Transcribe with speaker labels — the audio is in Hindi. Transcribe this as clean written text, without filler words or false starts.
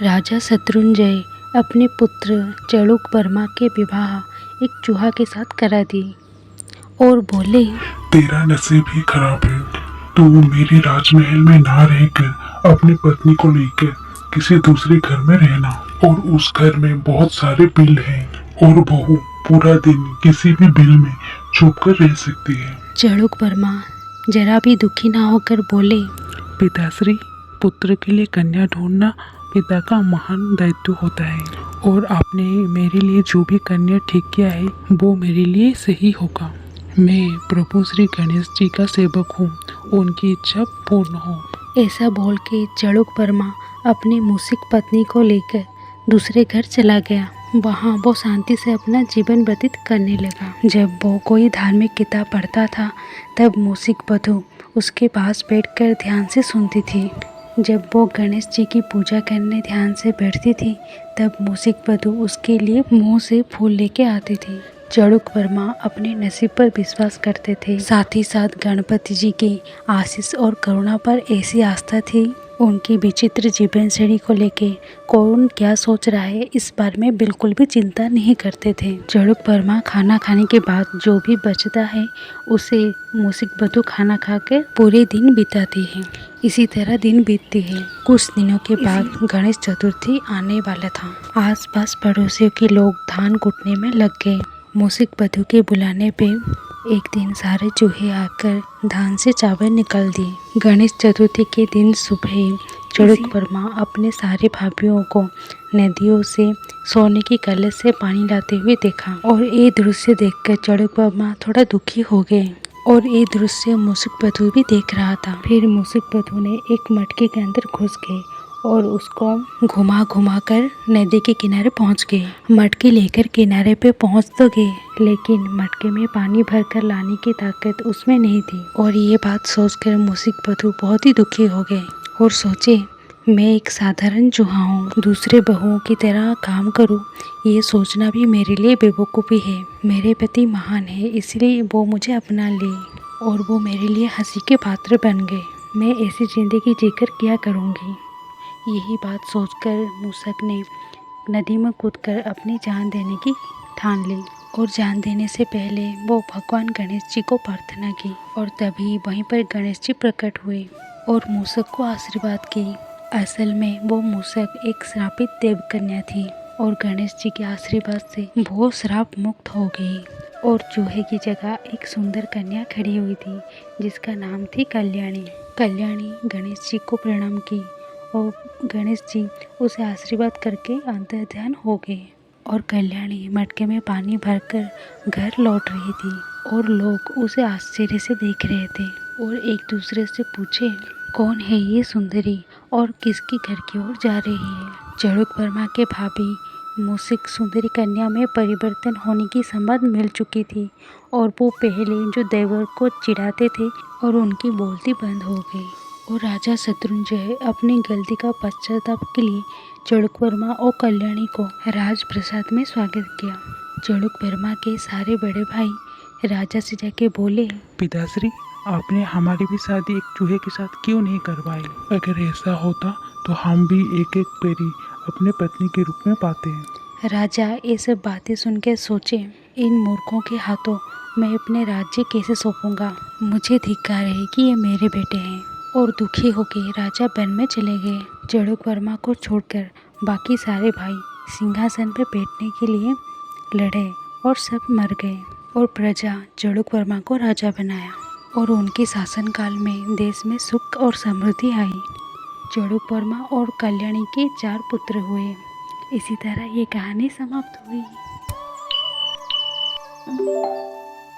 Speaker 1: राजा शत्रुंजय अपने पुत्र चड़ुक वर्मा के विवाह एक चूहा के साथ करा दी और बोले,
Speaker 2: तेरा नसीब ही खराब है। तू मेरे राजमहल में ना रहकर अपनी पत्नी को लेकर किसी दूसरे घर में रहना, और उस घर में बहुत सारे बिल हैं और बहू पूरा दिन किसी भी बिल में छुप कर रह सकती है।
Speaker 1: चड़ुक वर्मा जरा भी दुखी ना होकर बोले,
Speaker 3: पिताश्री, पुत्र के लिए कन्या ढूंढना पिता का महान दायित्व होता है, और आपने मेरे लिए जो भी कन्या ठीक किया है वो मेरे लिए सही होगा। मैं प्रभु श्री गणेश जी का सेवक हूँ, उनकी इच्छा पूर्ण हो।
Speaker 1: ऐसा बोल के चड़ुक वर्मा अपनी मूसिक पत्नी को लेकर दूसरे घर चला गया। वहाँ वो शांति से अपना जीवन व्यतीत करने लगा। जब वो कोई धार्मिक किताब पढ़ता था तब मूसिक वधू उसके पास बैठकर ध्यान से सुनती थी। जब वो गणेश जी की पूजा करने ध्यान से बैठती थी तब मूसिक वधू उसके लिए मुंह से फूल लेके आती थी। चड़ुक वर्मा अपने नसीब पर विश्वास करते थे, साथ ही साथ गणपति जी की आशीष और करुणा पर ऐसी आस्था थी। उनकी विचित्र जीवन शैली को लेके कौन क्या सोच रहा है इस बारे में बिल्कुल भी चिंता नहीं करते थे। चड़ुक वर्मा खाना खाने के बाद जो भी बचता है उसे मूसिक वधू खाना खाकर पूरे दिन बिताती है। इसी तरह दिन बीतती है। कुछ दिनों के बाद गणेश चतुर्थी आने वाला था। आसपास पड़ोसियों के लोग धान कूटने में लग गए। मूसिक वधू के बुलाने पे एक दिन सारे चूहे आकर धान से चावल निकाल दिए। गणेश चतुर्थी के दिन सुबह चड़ुक वर्मा अपने सारे भाइयों को नदियों से सोने की कलश से पानी लाते हुए देखा, और ये दृश्य देखकर चड़ुक वर्मा थोड़ा दुखी हो गए। और ये दृश्य मूसिक वधू भी देख रहा था। फिर मूसिक वधू ने एक मटके के अंदर घुस गए और उसको घुमा घुमा कर नदी के किनारे पहुंच गए। मटके लेकर किनारे पे पहुंच तो गए, लेकिन मटके में पानी भरकर लाने की ताकत उसमें नहीं थी। और ये बात सोचकर मूसिक वधू बहुत ही दुखी हो गए और सोचे, मैं एक साधारण चूहा हूँ, दूसरे बहुओं की तरह काम करूँ, ये सोचना भी मेरे लिए बेवकूफ़ी है। मेरे पति महान है, इसलिए वो मुझे अपना ले और वो मेरे लिए हंसी के पात्र बन गए। मैं ऐसी ज़िंदगी जीकर क्या करूँगी। यही बात सोचकर मूसक ने नदी में कूदकर अपनी जान देने की ठान ली, और जान देने से पहले वो भगवान गणेश जी को प्रार्थना की। और तभी वहीं पर गणेश जी प्रकट हुए और मूसक को आशीर्वाद की। असल में वो मूसक एक श्रापित देवकन्या थी, और गणेश जी के आशीर्वाद से वो श्राप मुक्त हो गई और चूहे की जगह एक सुंदर कन्या खड़ी हुई थी जिसका नाम थी कल्याणी। कल्याणी गणेश जी को प्रणाम की और गणेश जी उसे आशीर्वाद करके अंतर ध्यान हो गए। और कल्याणी मटके में पानी भरकर घर लौट रही थी और लोग उसे आश्चर्य से देख रहे थे और एक दूसरे से पूछे, कौन है ये सुंदरी और किसकी घर की ओर जा रही है। चड़ुक वर्मा के भाभी मूसिक सुंदरी कन्या में परिवर्तन होने की संवाद मिल चुकी थी, और वो पहले जो देवर को चिढ़ाते थे और उनकी बोलती बंद हो गई। और राजा शत्रुंजय अपनी गलती का पश्चाताप के लिए चड़ुक वर्मा और कल्याणी को राजप्रसाद में स्वागत किया। चड़ुक वर्मा के सारे बड़े भाई राजा से जाके बोले,
Speaker 3: पिताश्री, आपने हमारी भी शादी एक चूहे के साथ क्यों नहीं करवाई? अगर ऐसा होता तो हम भी एक एक पेरी अपने पत्नी के रूप में पाते हैं।
Speaker 1: राजा ये सब बातें सुन के सोचे, इन मूर्खों के हाथों मैं अपने राज्य कैसे सौंपूंगा। मुझे धिक्कार है कि ये मेरे बेटे हैं। और दुखी होकर राजा वन में चले गए। चड़ुक वर्मा को छोड़कर बाकी सारे भाई सिंहासन पर बैठने के लिए लड़े और सब मर गए, और प्रजा चड़ुक वर्मा को राजा बनाया, और उनके शासनकाल में देश में सुख और समृद्धि आई। चड़ुक वर्मा और कल्याणी के 4 पुत्र हुए। इसी तरह ये कहानी समाप्त हुई।